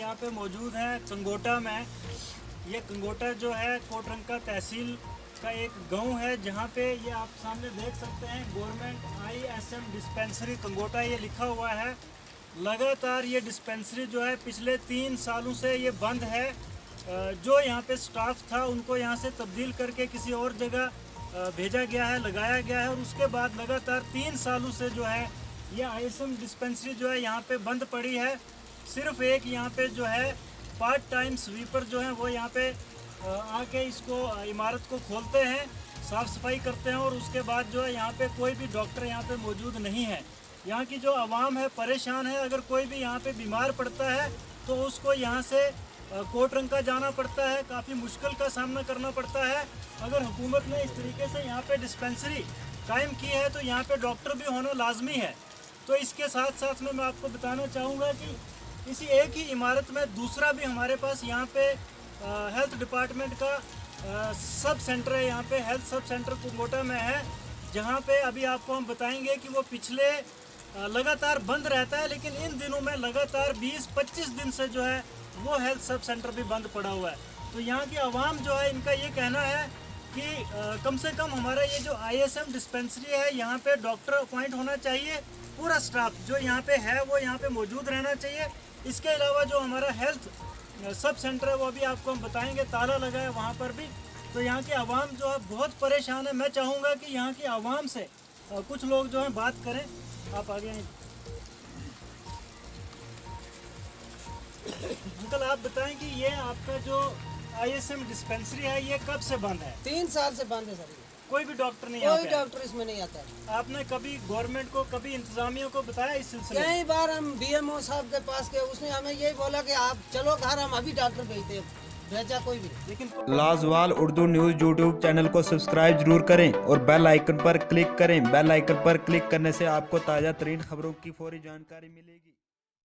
यहाँ पे मौजूद हैं कंगोटा में। ये कंगोटा जो है कोटरंका तहसील का एक गांव है, जहाँ पे ये आप सामने देख सकते हैं गवर्नमेंट ISM डिस्पेंसरी कंगोटा ये लिखा हुआ है। लगातार ये डिस्पेंसरी जो है पिछले 3 सालों से ये बंद है। जो यहाँ पे स्टाफ था उनको यहाँ से तब्दील करके किसी और जगह भेजा गया है, लगाया गया है, और उसके बाद लगातार 3 सालों से जो है ये ISM डिस्पेंसरी जो है यहाँ पे बंद पड़ी है। सिर्फ एक यहाँ पे जो है पार्ट टाइम स्वीपर जो है वो यहाँ पे आके इसको इमारत को खोलते हैं, साफ़ सफाई करते हैं, और उसके बाद जो है यहाँ पे कोई भी डॉक्टर यहाँ पे मौजूद नहीं है। यहाँ की जो आवाम है परेशान है। अगर कोई भी यहाँ पे बीमार पड़ता है तो उसको यहाँ से कोटरंका जाना पड़ता है, काफ़ी मुश्किल का सामना करना पड़ता है। अगर हुकूमत ने इस तरीके से यहाँ पे डिस्पेंसरी कायम की है तो यहाँ पे डॉक्टर भी होना लाजमी है। तो इसके साथ साथ में मैं आपको बताना चाहूँगा कि इसी एक ही इमारत में दूसरा भी हमारे पास यहाँ पे हेल्थ डिपार्टमेंट का सब सेंटर है। यहाँ पे हेल्थ सब सेंटर कंगोटा में है, जहाँ पे अभी आपको हम बताएंगे कि वो पिछले लगातार बंद रहता है, लेकिन इन दिनों में लगातार 20-25 दिन से जो है वो हेल्थ सब सेंटर भी बंद पड़ा हुआ है। तो यहाँ की आवाम जो है इनका ये कहना है कि कम से कम हमारा ये जो ISM डिस्पेंसरी है यहाँ पे डॉक्टर अपॉइंट होना चाहिए, पूरा स्टाफ जो यहाँ पे है वो यहाँ पे मौजूद रहना चाहिए। इसके अलावा जो हमारा हेल्थ सब सेंटर है वो भी आपको हम बताएंगे, ताला लगा है वहाँ पर भी। तो यहाँ की आवाम जो है बहुत परेशान है। मैं चाहूँगा कि यहाँ की आवाम से कुछ लोग जो है बात करें। आप आगे आए अंकल, आप बताएं कि ये आपका जो ISM डिस्पेंसरी है ये कब से बंद है? 3 साल से बंद है सर। कोई भी डॉक्टर नहीं कोई डॉक्टर इसमें नहीं आता है। आपने कभी गवर्नमेंट को, कभी इंतजामिया को बताया इस सिलसिले में? कई बार हम BMO साहब के पास गए, उसने हमें यही बोला कि आप चलो घर, हम अभी डॉक्टर भेजते हैं, भेजा कोई भी। लेकिन लाजवाल उर्दू न्यूज़ यूट्यूब चैनल को सब्सक्राइब जरूर करें और बेल आइकन पर क्लिक करें। बेल आइकन पर क्लिक करने से आपको ताज़ा तरीन खबरों की फौरी जानकारी मिलेगी।